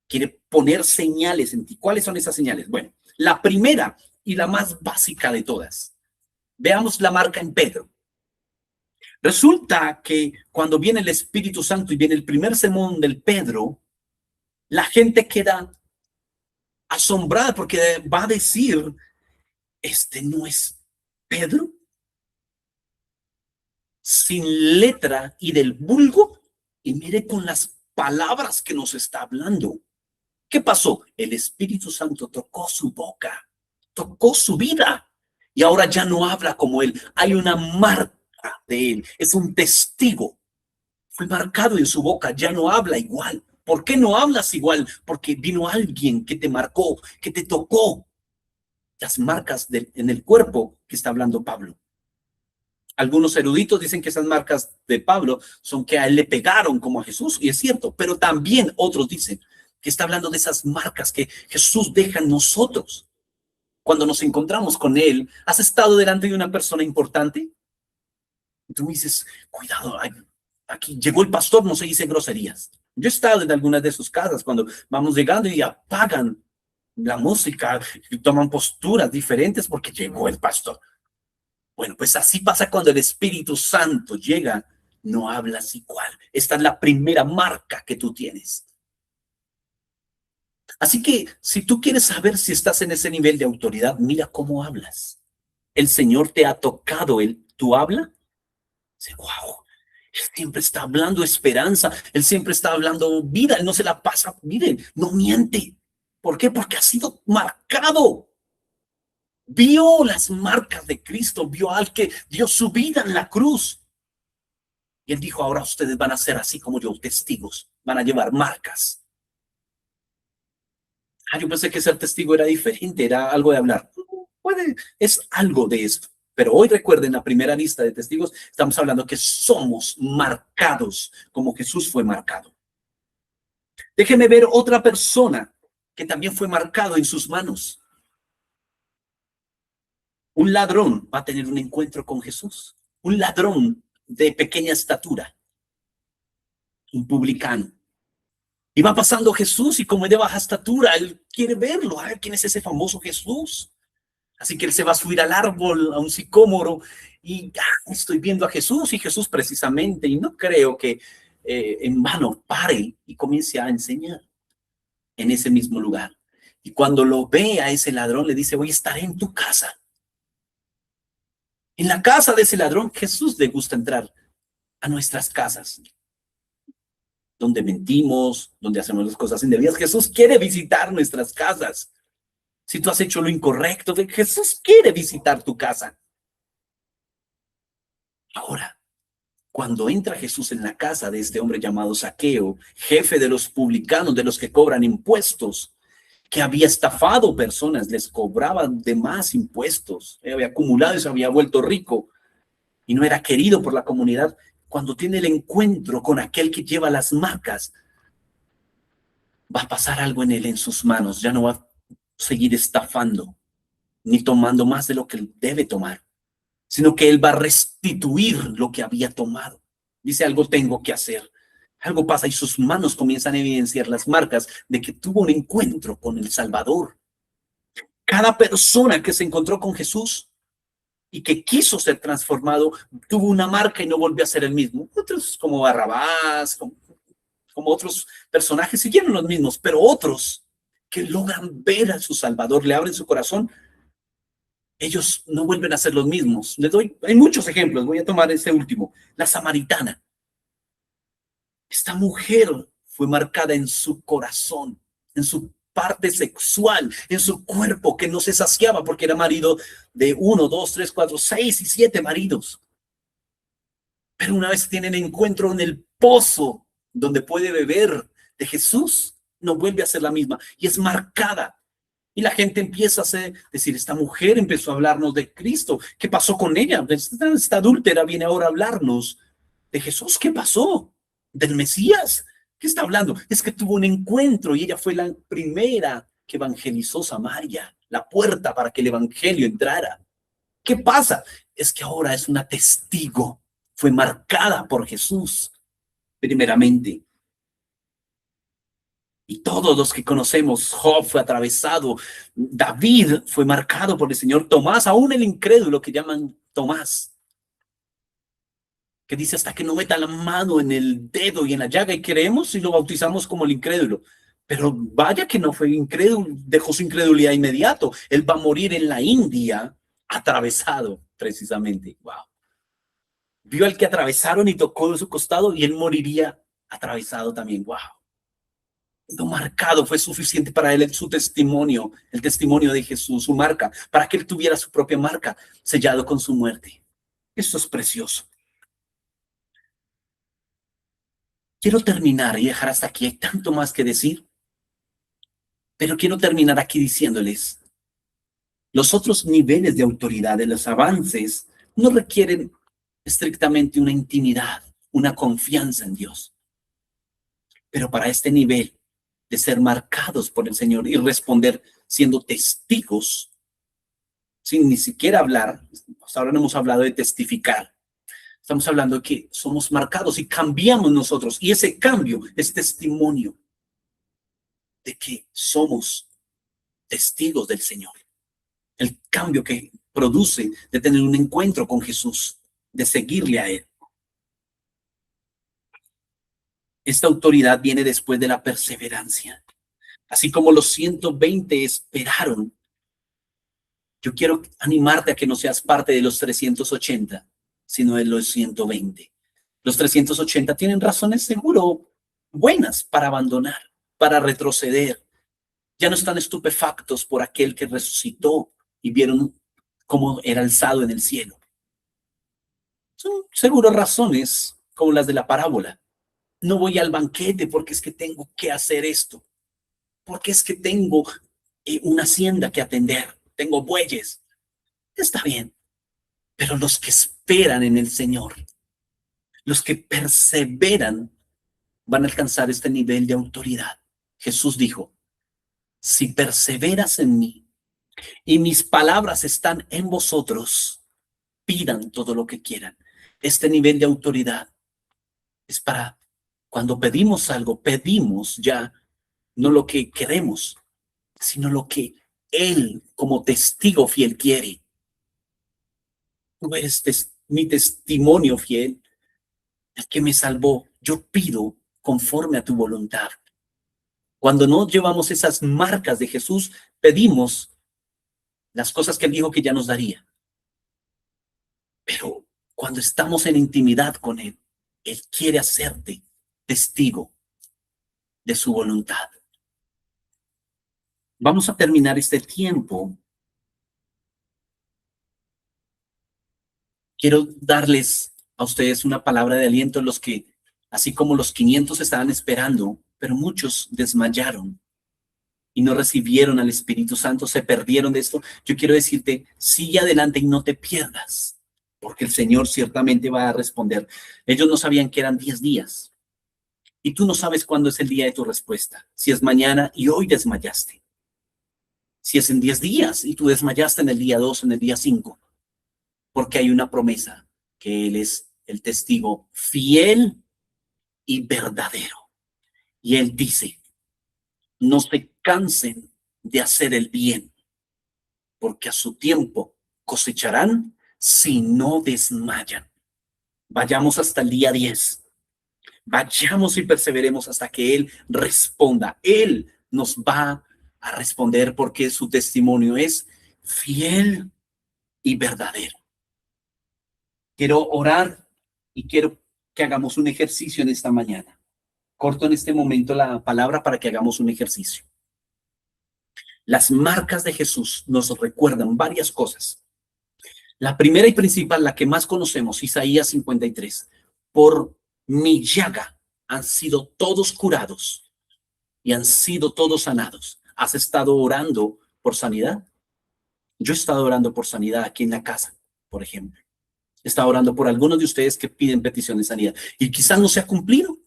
Quiere poner señales en ti. ¿Cuáles son esas señales? Bueno, la primera y la más básica de todas. Veamos la marca en Pedro. Resulta que cuando viene el Espíritu Santo y viene el primer sermón del Pedro, la gente queda asombrada porque va a decir, ¿este no es Pedro? Sin letra y del vulgo, y mire con las palabras que nos está hablando. ¿Qué pasó? El Espíritu Santo tocó su boca, tocó su vida, y ahora ya no habla como él. Hay una marca de él, es un testigo. Fue marcado en su boca, ya no habla igual. ¿Por qué no hablas igual? Porque vino alguien que te marcó, que te tocó. Las marcas en el cuerpo que está hablando Pablo. Algunos eruditos dicen que esas marcas de Pablo son que a él le pegaron como a Jesús, y es cierto, pero también otros dicen que está hablando de esas marcas que Jesús deja en nosotros. Cuando nos encontramos con él, ¿has estado delante de una persona importante? Y tú dices, cuidado, aquí llegó el pastor, no se dice groserías. Yo he estado en algunas de sus casas cuando vamos llegando y apagan la música y toman posturas diferentes porque llegó el pastor. Bueno, pues así pasa cuando el Espíritu Santo llega, no hablas igual. Esta es la primera marca que tú tienes. Así que si tú quieres saber si estás en ese nivel de autoridad, mira cómo hablas. El Señor te ha tocado, tú hablas. Dice, wow, Él siempre está hablando esperanza, Él siempre está hablando vida, Él no se la pasa, miren, no miente. ¿Por qué? Porque ha sido marcado. Vio las marcas de Cristo, vio al que dio su vida en la cruz. Y él dijo, ahora ustedes van a ser así como yo, testigos, van a llevar marcas. Yo pensé que ser testigo era diferente, era algo de hablar. Es algo de esto. Pero hoy recuerden, la primera lista de testigos, estamos hablando que somos marcados como Jesús fue marcado. Déjeme ver otra persona que también fue marcado en sus manos. Un ladrón va a tener un encuentro con Jesús. Un ladrón de pequeña estatura. Un publicano. Y va pasando Jesús y como es de baja estatura, él quiere verlo. A ver, ¿quién es ese famoso Jesús? Así que él se va a subir al árbol, a un sicómoro, y estoy viendo a Jesús, y Jesús precisamente, y no creo que en vano pare y comience a enseñar en ese mismo lugar. Y cuando lo ve a ese ladrón, le dice, voy a estar en tu casa. En la casa de ese ladrón, Jesús le gusta entrar a nuestras casas, donde mentimos, donde hacemos las cosas indebidas. Jesús quiere visitar nuestras casas. Si tú has hecho lo incorrecto, Jesús quiere visitar tu casa. Ahora, cuando entra Jesús en la casa de este hombre llamado Zaqueo, jefe de los publicanos, de los que cobran impuestos, que había estafado personas, les cobraba de más impuestos, había acumulado y se había vuelto rico y no era querido por la comunidad, cuando tiene el encuentro con aquel que lleva las marcas, va a pasar algo en él, en sus manos, ya no va a seguir estafando, ni tomando más de lo que él debe tomar, sino que él va a restituir lo que había tomado. Dice, algo tengo que hacer. Algo pasa y sus manos comienzan a evidenciar las marcas de que tuvo un encuentro con el Salvador. Cada persona que se encontró con Jesús y que quiso ser transformado, tuvo una marca y no volvió a ser el mismo. Otros como Barrabás, como otros personajes, siguieron los mismos, pero otros que logran ver a su Salvador, le abren su corazón, ellos no vuelven a ser los mismos. Hay muchos ejemplos, voy a tomar este último. La samaritana. Esta mujer fue marcada en su corazón, en su parte sexual, en su cuerpo, que no se saciaba porque era marido de 1, 2, 3, 4, 6 y 7 maridos. Pero una vez tienen encuentro en el pozo donde puede beber de Jesús, no vuelve a ser la misma y es marcada. Y la gente empieza a decir, esta mujer empezó a hablarnos de Cristo. ¿Qué pasó con ella? Esta adúltera viene ahora a hablarnos de Jesús. ¿Qué pasó? ¿Del Mesías? ¿Qué está hablando? Es que tuvo un encuentro y ella fue la primera que evangelizó Samaria, la puerta para que el evangelio entrara. ¿Qué pasa? Es que ahora es una testigo. Fue marcada por Jesús, primeramente. Y todos los que conocemos, Job fue atravesado, David fue marcado por el Señor, Tomás, aún el incrédulo que llaman Tomás, que dice hasta que no meta la mano en el dedo y en la llaga y creemos y lo bautizamos como el incrédulo. Pero vaya que no fue incrédulo, dejó su incredulidad inmediato. Él va a morir en la India atravesado, precisamente. Wow. Vio al que atravesaron y tocó de su costado y él moriría atravesado también. Wow. Lo marcado fue suficiente para él su testimonio, el testimonio de Jesús, su marca, para que él tuviera su propia marca sellado con su muerte. Esto es precioso. Quiero terminar y dejar hasta aquí. Hay tanto más que decir, pero quiero terminar aquí diciéndoles, los otros niveles de autoridad, de los avances, no requieren estrictamente una intimidad, una confianza en Dios. Pero para este nivel de ser marcados por el Señor y responder siendo testigos, sin ni siquiera hablar, hasta ahora no hemos hablado de testificar, estamos hablando de que somos marcados y cambiamos nosotros, y ese cambio es testimonio de que somos testigos del Señor. El cambio que produce de tener un encuentro con Jesús, de seguirle a Él. Esta autoridad viene después de la perseverancia. Así como los 120 esperaron, yo quiero animarte a que no seas parte de los 380, sino de los 120. Los 380 tienen razones seguro buenas para abandonar, para retroceder. Ya no están estupefactos por aquel que resucitó y vieron cómo era alzado en el cielo. Son seguro razones como las de la parábola. No voy al banquete porque es que tengo que hacer esto. Porque es que tengo una hacienda que atender. Tengo bueyes. Está bien. Pero los que esperan en el Señor, los que perseveran, van a alcanzar este nivel de autoridad. Jesús dijo, si perseveras en mí y mis palabras están en vosotros, pidan todo lo que quieran. Este nivel de autoridad es para cuando pedimos algo, pedimos ya no lo que queremos, sino lo que Él como testigo fiel quiere. Tú eres mi testimonio fiel, el que me salvó. Yo pido conforme a tu voluntad. Cuando no llevamos esas marcas de Jesús, pedimos las cosas que Él dijo que ya nos daría. Pero cuando estamos en intimidad con Él, Él quiere hacerte testigo de su voluntad. Vamos a terminar este tiempo. Quiero darles a ustedes una palabra de aliento, los que, así como los 500 estaban esperando, pero muchos desmayaron y no recibieron al Espíritu Santo, se perdieron de esto. Yo quiero decirte, sigue adelante y no te pierdas, porque el Señor ciertamente va a responder. Ellos no sabían que eran 10 días. Y tú no sabes cuándo es el día de tu respuesta. Si es mañana y hoy desmayaste. Si es en 10 días y tú desmayaste en el día 2, en el día 5. Porque hay una promesa, que Él es el testigo fiel y verdadero. Y Él dice, no se cansen de hacer el bien, porque a su tiempo cosecharán si no desmayan. Vayamos hasta el día 10. Vayamos y perseveremos hasta que Él responda. Él nos va a responder porque su testimonio es fiel y verdadero. Quiero orar y quiero que hagamos un ejercicio en esta mañana. Corto en este momento la palabra para que hagamos un ejercicio. Las marcas de Jesús nos recuerdan varias cosas. La primera y principal, la que más conocemos, Isaías 53. Por mi llaga han sido todos curados y han sido todos sanados. ¿Has estado orando por sanidad? Yo he estado orando por sanidad aquí en la casa, por ejemplo. He estado orando por algunos de ustedes que piden petición de sanidad y quizás no se ha cumplido.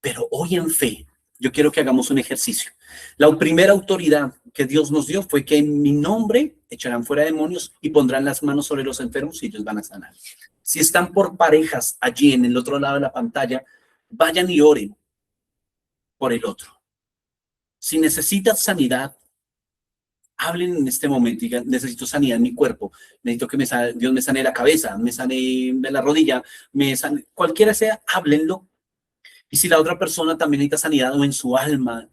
Pero hoy en fe, yo quiero que hagamos un ejercicio. La primera autoridad que Dios nos dio fue que en mi nombre echarán fuera demonios y pondrán las manos sobre los enfermos y ellos van a sanar. Si están por parejas allí en el otro lado de la pantalla, vayan y oren por el otro. Si necesitas sanidad, hablen en este momento y digan, necesito sanidad en mi cuerpo, necesito que Dios me sane la cabeza, me sane de la rodilla, me sane, cualquiera sea, háblenlo. Y si la otra persona también necesita sanidad o en su alma,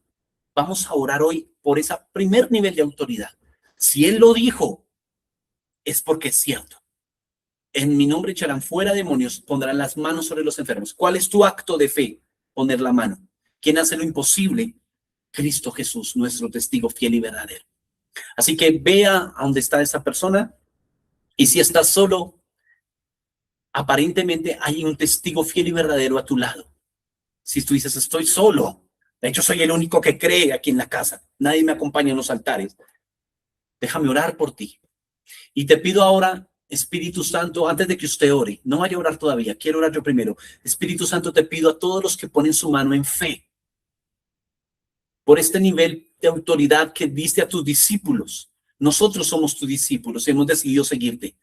vamos a orar hoy por ese primer nivel de autoridad. Si Él lo dijo, es porque es cierto. En mi nombre echarán fuera demonios, pondrán las manos sobre los enfermos. ¿Cuál es tu acto de fe? Poner la mano. ¿Quién hace lo imposible? Cristo Jesús, nuestro testigo fiel y verdadero. Así que vea a dónde está esa persona y si estás solo, aparentemente hay un testigo fiel y verdadero a tu lado. Si tú dices, estoy solo, de hecho soy el único que cree aquí en la casa, nadie me acompaña en los altares, déjame orar por ti. Y te pido ahora, Espíritu Santo, antes de que usted ore, no vaya a orar todavía, quiero orar yo primero. Espíritu Santo, te pido a todos los que ponen su mano en fe, por este nivel de autoridad que diste a tus discípulos. Nosotros somos tus discípulos y hemos decidido seguirte.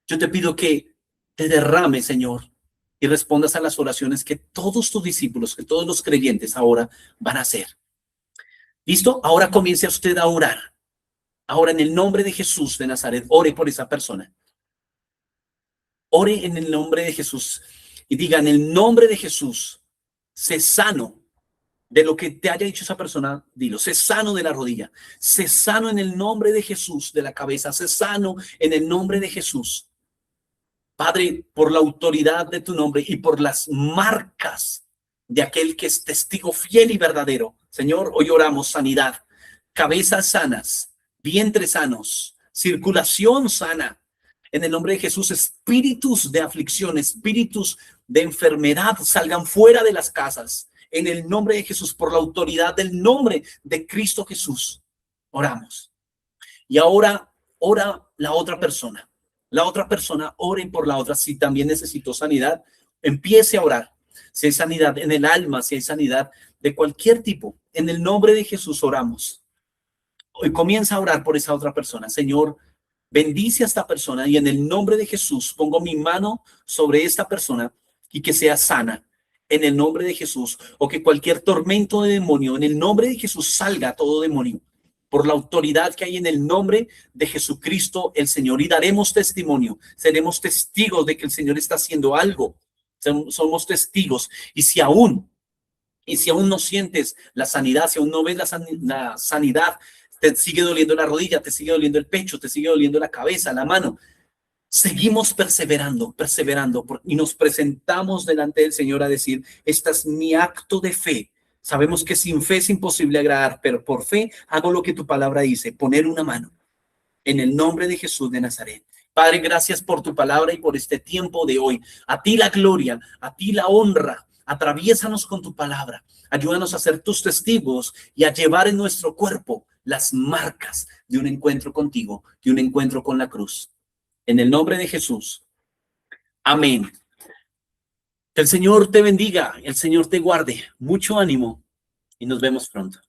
Yo te pido que te derrames, Señor, y respondas a las oraciones que todos tus discípulos, que todos los creyentes ahora van a hacer. ¿Listo? Ahora comience usted a orar. Ahora en el nombre de Jesús de Nazaret, ore por esa persona. Ore en el nombre de Jesús y diga, en el nombre de Jesús, sé sano de lo que te haya dicho esa persona, dilo, sé sano de la rodilla, sé sano en el nombre de Jesús de la cabeza, sé sano en el nombre de Jesús. Padre, por la autoridad de tu nombre y por las marcas de aquel que es testigo fiel y verdadero, Señor, hoy oramos sanidad, cabezas sanas, vientres sanos, circulación sana. En el nombre de Jesús, espíritus de aflicción, espíritus de enfermedad salgan fuera de las casas. En el nombre de Jesús, por la autoridad del nombre de Cristo Jesús, oramos. Y ahora ora la otra persona. La otra persona, ore por la otra. Si también necesitó sanidad, empiece a orar. Si hay sanidad en el alma, si hay sanidad de cualquier tipo, en el nombre de Jesús oramos. Hoy comienza a orar por esa otra persona. Señor, bendice a esta persona y en el nombre de Jesús pongo mi mano sobre esta persona y que sea sana. En el nombre de Jesús, o que cualquier tormento de demonio, en el nombre de Jesús salga todo demonio, por la autoridad que hay en el nombre de Jesucristo el Señor, y daremos testimonio, seremos testigos de que el Señor está haciendo algo, somos testigos, y si aún no sientes la sanidad, si aún no ves la sanidad, te sigue doliendo la rodilla, te sigue doliendo el pecho, te sigue doliendo la cabeza, la mano, seguimos perseverando y nos presentamos delante del Señor a decir, este es mi acto de fe. Sabemos que sin fe es imposible agradar, pero por fe hago lo que tu palabra dice, poner una mano en el nombre de Jesús de Nazaret. Padre, gracias por tu palabra y por este tiempo de hoy. A ti la gloria, a ti la honra. Atraviésanos con tu palabra. Ayúdanos a ser tus testigos y a llevar en nuestro cuerpo las marcas de un encuentro contigo, de un encuentro con la cruz. En el nombre de Jesús. Amén. Que el Señor te bendiga, el Señor te guarde. Mucho ánimo y nos vemos pronto.